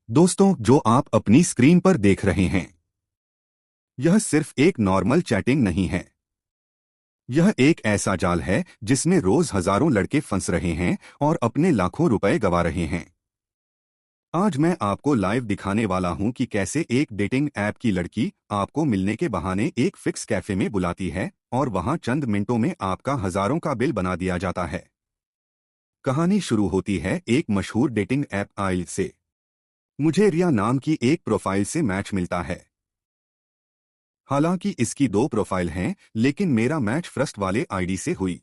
दोस्तों, जो आप अपनी स्क्रीन पर देख रहे हैं, यह सिर्फ एक नॉर्मल चैटिंग नहीं है। यह एक ऐसा जाल है जिसमें रोज हजारों लड़के फंस रहे हैं और अपने लाखों रुपए गंवा रहे हैं। आज मैं आपको लाइव दिखाने वाला हूं कि कैसे एक डेटिंग ऐप की लड़की आपको मिलने के बहाने एक फिक्स कैफे में बुलाती है और वहां चंद मिनटों में आपका हजारों का बिल बना दिया जाता है। कहानी शुरू होती है एक मशहूर डेटिंग ऐप आइल से। मुझे रिया नाम की एक प्रोफाइल से मैच मिलता है। हालांकि इसकी दो प्रोफाइल हैं, लेकिन मेरा मैच फर्स्ट वाले आईडी से हुई।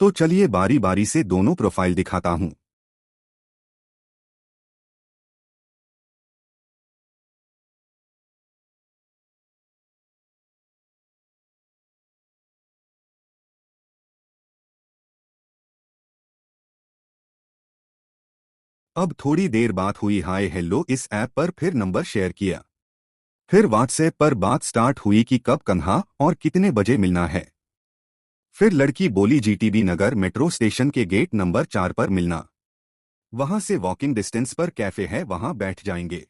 तो चलिए बारी बारी से दोनों प्रोफाइल दिखाता हूं। अब थोड़ी देर बात हुई, हाय हेलो इस ऐप पर, फिर नंबर शेयर किया। फिर व्हाट्सएप पर बात स्टार्ट हुई कि कब कन्हा और कितने बजे मिलना है। फिर लड़की बोली जीटीबी नगर मेट्रो स्टेशन के गेट नंबर 4 पर मिलना। वहां से वॉकिंग डिस्टेंस पर कैफे है, वहां बैठ जाएंगे।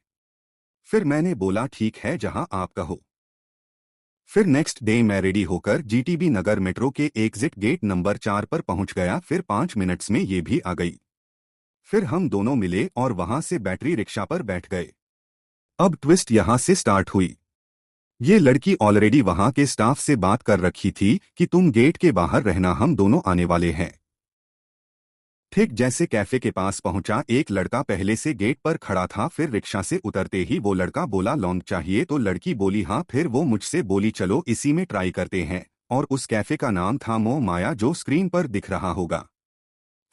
फिर मैंने बोला ठीक है, जहां आप कहो। फिर नेक्स्ट डे मैं रेडी होकर जीटीबी नगर मेट्रो के एग्जिट गेट नंबर 4 पर पहुंच गया। फिर 5 मिनट्स में ये भी आ गई। फिर हम दोनों मिले और वहां से बैटरी रिक्शा पर बैठ गए। अब ट्विस्ट यहां से स्टार्ट हुई। ये लड़की ऑलरेडी वहां के स्टाफ से बात कर रखी थी कि तुम गेट के बाहर रहना, हम दोनों आने वाले हैं। ठीक जैसे कैफे के पास पहुंचा, एक लड़का पहले से गेट पर खड़ा था। फिर रिक्शा से उतरते ही वो लड़का बोला लॉन्ग चाहिए, तो लड़की बोली हाँ। फिर वो मुझसे बोली चलो इसी में ट्राई करते हैं, और उस कैफे का नाम था मोह माया, जो स्क्रीन पर दिख रहा होगा।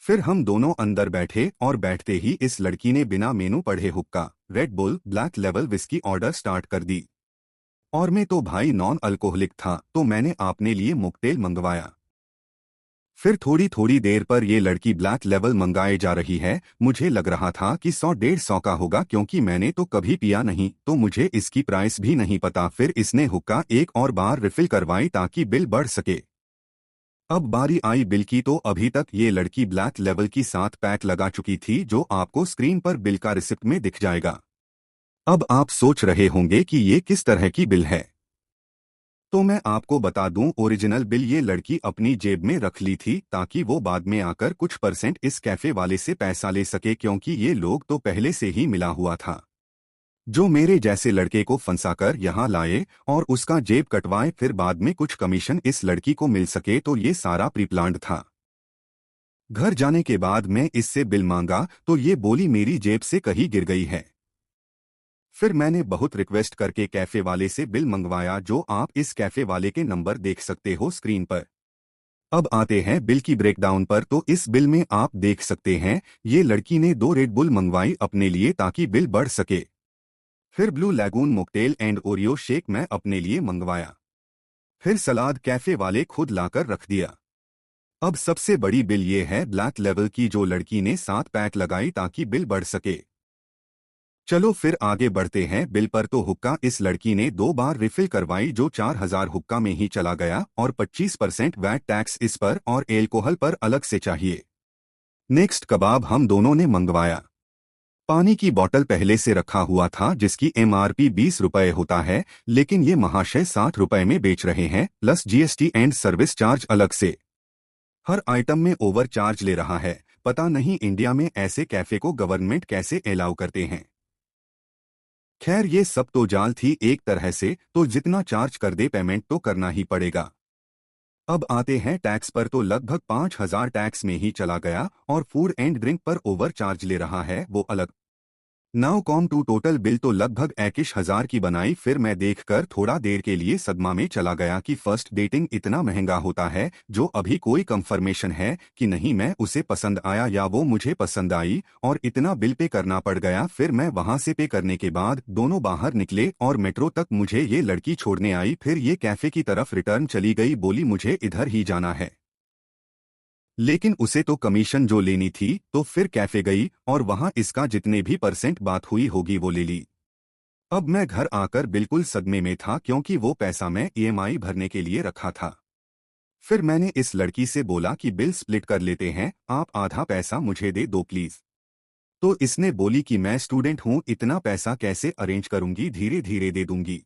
फिर हम दोनों अंदर बैठे और बैठते ही इस लड़की ने बिना मेनू पढ़े हुक्का, red bull, black level whisky order start कर दी। और मैं तो भाई नॉन अल्कोहलिक था, तो मैंने अपने लिए मॉकटेल मंगवाया। फिर थोड़ी थोड़ी देर पर यह लड़की ब्लैक लेवल मंगाए जा रही है। मुझे लग रहा था कि 100-150 का होगा, क्योंकि मैंने तो कभी पिया नहीं, तो मुझे इसकी प्राइस भी नहीं पता। फिर इसने हुक्का एक और बार रिफिल करवाई ताकि बिल बढ़ सके। अब बारी आई बिल की, तो अभी तक ये लड़की ब्लैक लेवल की 7 पैक लगा चुकी थी, जो आपको स्क्रीन पर बिल का रिसिप्ट में दिख जाएगा। अब आप सोच रहे होंगे कि ये किस तरह की बिल है। तो मैं आपको बता दूं, ओरिजिनल बिल ये लड़की अपनी जेब में रख ली थी ताकि वो बाद में आकर कुछ परसेंट इस कैफे वाले से पैसा ले सके, क्योंकि ये लोग तो पहले से ही मिला हुआ था, जो मेरे जैसे लड़के को फंसाकर यहाँ लाए और उसका जेब कटवाए, फिर बाद में कुछ कमीशन इस लड़की को मिल सके। तो ये सारा प्रीप्लान्ड था। घर जाने के बाद मैं इससे बिल मांगा तो ये बोली मेरी जेब से कहीं गिर गई है। फिर मैंने बहुत रिक्वेस्ट करके कैफे वाले से बिल मंगवाया, जो आप इस कैफे वाले के नंबर देख सकते हो स्क्रीन पर। अब आते हैं बिल की ब्रेकडाउन पर। तो इस बिल में आप देख सकते हैं, ये लड़की ने 2 रेड बुल मंगवाई अपने लिए ताकि बिल बढ़ सके। फिर blue lagoon mocktail and Oreo shake मैं अपने लिए मंगवाया। फिर सलाद कैफे वाले खुद लाकर रख दिया। अब सबसे बड़ी बिल ये है ब्लैक लेवल की, जो लड़की ने 7 पैक लगाई ताकि बिल बढ़ सके। चलो फिर आगे बढ़ते हैं बिल पर। तो हुक्का इस लड़की ने 2 बार रिफिल करवाई, जो 4000 हुक्का में ही चला गया, और 25% वैट टैक्स इस पर और एल्कोहल पर अलग से चाहिए। नेक्स्ट कबाब हम दोनों ने मंगवाया। पानी की बोतल पहले से रखा हुआ था, जिसकी एमआरपी 20 रुपए होता है, लेकिन ये महाशय 60 रुपए में बेच रहे हैं, plus GST and service charge अलग से। हर आइटम में ओवर चार्ज ले रहा है। पता नहीं इंडिया में ऐसे कैफे को गवर्नमेंट कैसे अलाउ करते हैं। खैर ये सब तो जाल थी एक तरह से, तो जितना चार्ज कर दे पेमेंट तो करना ही पड़ेगा। अब आते हैं टैक्स पर। तो लगभग 5000 टैक्स में ही चला गया, और फूड एंड ड्रिंक पर ओवर चार्ज ले रहा है, वो अलग। Now come to total bill, तो लगभग 21,000 की बनाई। फिर मैं देखकर थोड़ा देर के लिए सदमा में चला गया कि फर्स्ट डेटिंग इतना महंगा होता है, जो अभी कोई कंफर्मेशन है कि नहीं मैं उसे पसंद आया या वो मुझे पसंद आई, और इतना बिल पे करना पड़ गया। फिर मैं वहां से पे करने के बाद दोनों बाहर निकले और मेट्रो तक मुझे ये लड़की छोड़ने आई। फिर ये कैफे की तरफ रिटर्न चली गई, बोली मुझे इधर ही जाना है, लेकिन उसे तो कमीशन जो लेनी थी, तो फिर कैफे गई और वहां इसका जितने भी परसेंट बात हुई होगी वो ले ली। अब मैं घर आकर बिल्कुल सदमे में था, क्योंकि वो पैसा मैं ईएमआई भरने के लिए रखा था। फिर मैंने इस लड़की से बोला कि बिल स्प्लिट कर लेते हैं, आप आधा पैसा मुझे दे दो प्लीज। तो इसने बोली कि मैं स्टूडेंट हूं, इतना पैसा कैसे अरेंज करूंगी, धीरे धीरे दे दूंगी।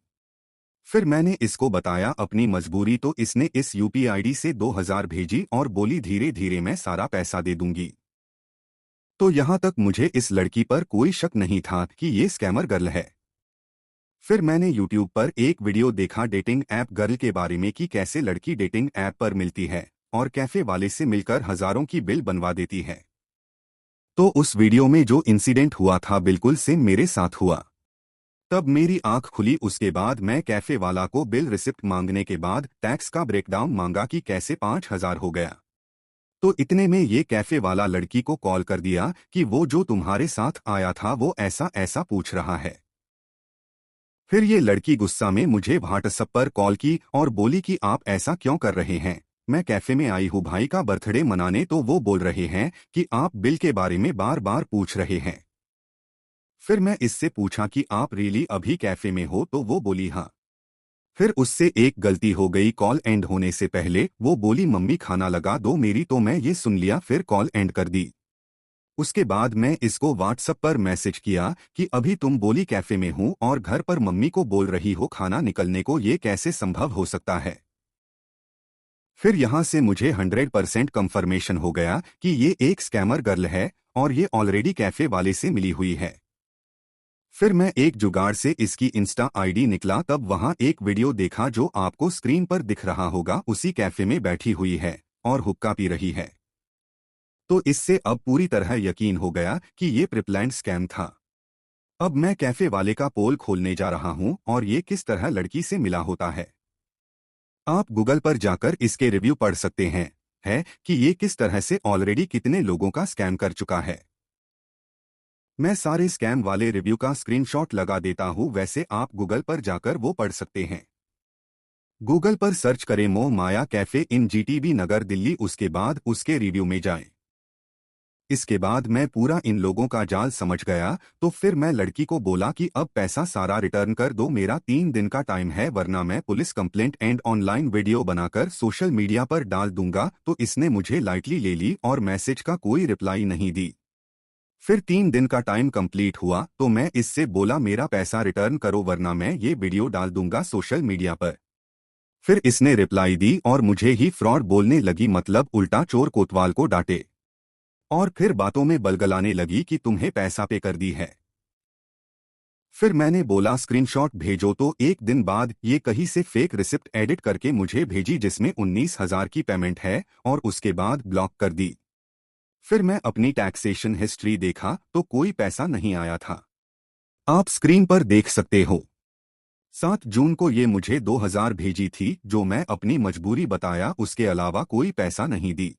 फिर मैंने इसको बताया अपनी मजबूरी, तो इसने इस यूपीआई आईडी से 2000 भेजी और बोली धीरे धीरे मैं सारा पैसा दे दूंगी। तो यहां तक मुझे इस लड़की पर कोई शक नहीं था कि ये स्कैमर गर्ल है। फिर मैंने यूट्यूब पर एक वीडियो देखा डेटिंग ऐप गर्ल के बारे में कि कैसे लड़की डेटिंग ऐप पर मिलती है और कैफे वाले से मिलकर हजारों की बिल बनवा देती है। तो उस वीडियो में जो इंसिडेंट हुआ था बिल्कुल सेम मेरे साथ हुआ। तब मेरी आंख खुली। उसके बाद मैं कैफे वाला को बिल रिसिप्ट मांगने के बाद टैक्स का ब्रेकडाउन मांगा कि कैसे 5000 हो गया। तो इतने में ये कैफे वाला लड़की को कॉल कर दिया कि वो जो तुम्हारे साथ आया था वो ऐसा ऐसा पूछ रहा है। फिर ये लड़की गुस्सा में मुझे व्हाट्सएप पर कॉल की और बोली कि आप ऐसा क्यों कर रहे हैं, मैं कैफे में आई हूँ भाई का बर्थडे मनाने, तो वो बोल रहे हैं कि आप बिल के बारे में बार बार पूछ रहे हैं। फिर मैं इससे पूछा कि आप रियली अभी कैफे में हो, तो वो बोली हाँ। फिर उससे एक गलती हो गई, कॉल एंड होने से पहले वो बोली मम्मी खाना लगा दो मेरी, तो मैं ये सुन लिया, फिर कॉल एंड कर दी। उसके बाद मैं इसको व्हाट्सएप पर मैसेज किया कि अभी तुम बोली कैफे में हूं और घर पर मम्मी को बोल रही हो खाना निकलने को, ये कैसे संभव हो सकता है। फिर यहां से मुझे 100% कंफर्मेशन हो गया कि ये एक स्कैमर गर्ल है और ये ऑलरेडी कैफे वाले से मिली हुई है। फिर मैं एक जुगाड़ से इसकी इंस्टा आईडी निकला, तब वहां एक वीडियो देखा जो आपको स्क्रीन पर दिख रहा होगा, उसी कैफे में बैठी हुई है और हुक्का पी रही है। तो इससे अब पूरी तरह यकीन हो गया कि ये प्रिप्लान्ड स्कैम था। अब मैं कैफे वाले का पोल खोलने जा रहा हूं और ये किस तरह लड़की से मिला होता है। आप गूगल पर जाकर इसके रिव्यू पढ़ सकते हैं है कि ये किस तरह से ऑलरेडी कितने लोगों का स्कैम कर चुका है। मैं सारे स्कैम वाले रिव्यू का स्क्रीनशॉट लगा देता हूं, वैसे आप गूगल पर जाकर वो पढ़ सकते हैं। गूगल पर सर्च करें मोह माया कैफे इन जीटीबी नगर दिल्ली, उसके बाद उसके रिव्यू में जाएं। इसके बाद मैं पूरा इन लोगों का जाल समझ गया, तो फिर मैं लड़की को बोला कि अब पैसा सारा रिटर्न कर दो, मेरा 3 दिन का टाइम है, वरना मैं police complaint and online video बनाकर सोशल मीडिया पर डाल दूंगा। तो इसने मुझे लाइटली ले ली और मैसेज का कोई रिप्लाई नहीं दी। फिर 3 दिन का टाइम कंप्लीट हुआ तो मैं इससे बोला मेरा पैसा रिटर्न करो वरना मैं ये वीडियो डाल दूंगा सोशल मीडिया पर। फिर इसने रिप्लाई दी और मुझे ही फ्रॉड बोलने लगी, मतलब उल्टा चोर कोतवाल को डांटे। और फिर बातों में बलगलाने लगी कि तुम्हें पैसा पे कर दी है। फिर मैंने बोला स्क्रीनशॉट भेजो, तो एक दिन बाद ये कहीं से फेक रिसिप्ट एडिट करके मुझे भेजी जिसमें 19,000 की पेमेंट है और उसके बाद ब्लॉक कर दी। फिर मैं अपनी टैक्सेशन हिस्ट्री देखा तो कोई पैसा नहीं आया था। आप स्क्रीन पर देख सकते हो 7 जून को ये मुझे 2000 भेजी थी, जो मैं अपनी मजबूरी बताया, उसके अलावा कोई पैसा नहीं दी।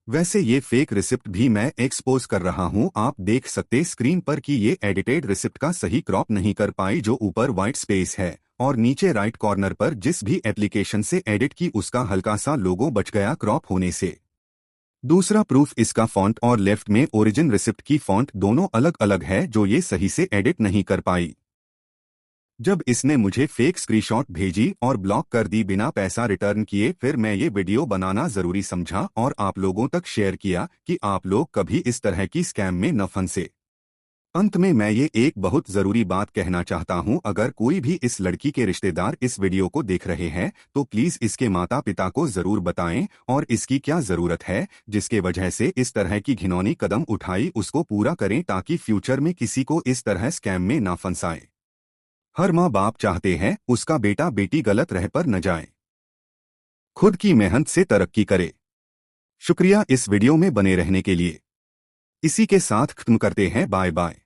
वैसे ये फेक रिसिप्ट भी मैं एक्सपोज कर रहा हूं, आप देख सकते स्क्रीन पर कि ये एडिटेड रिसिप्ट का सही क्रॉप नहीं कर पाई, जो ऊपर व्हाइट स्पेस है और नीचे राइट कॉर्नर पर जिस भी एप्लीकेशन से एडिट की उसका हल्का सा लोगो बच गया क्रॉप होने से। दूसरा प्रूफ इसका फॉन्ट और लेफ्ट में ओरिजिन रिसिप्ट की फॉन्ट दोनों अलग अलग है, जो ये सही से एडिट नहीं कर पाई। जब इसने मुझे फेक स्क्रीनशॉट भेजी और ब्लॉक कर दी बिना पैसा रिटर्न किए, फिर मैं ये वीडियो बनाना जरूरी समझा और आप लोगों तक शेयर किया कि आप लोग कभी इस तरह की स्कैम में न फंसे। अंत में मैं ये एक बहुत जरूरी बात कहना चाहता हूं, अगर कोई भी इस लड़की के रिश्तेदार इस वीडियो को देख रहे हैं तो प्लीज इसके माता पिता को जरूर बताएं और इसकी क्या जरूरत है जिसके वजह से इस तरह की घिनौनी कदम उठाई उसको पूरा करें, ताकि फ्यूचर में किसी को इस तरह स्कैम में ना फंसाएं। हर माँ बाप चाहते हैं उसका बेटा बेटी गलत राह पर न जाए, खुद की मेहनत से तरक्की करे। शुक्रिया इस वीडियो में बने रहने के लिए। इसी के साथ खत्म करते हैं, बाय बाय।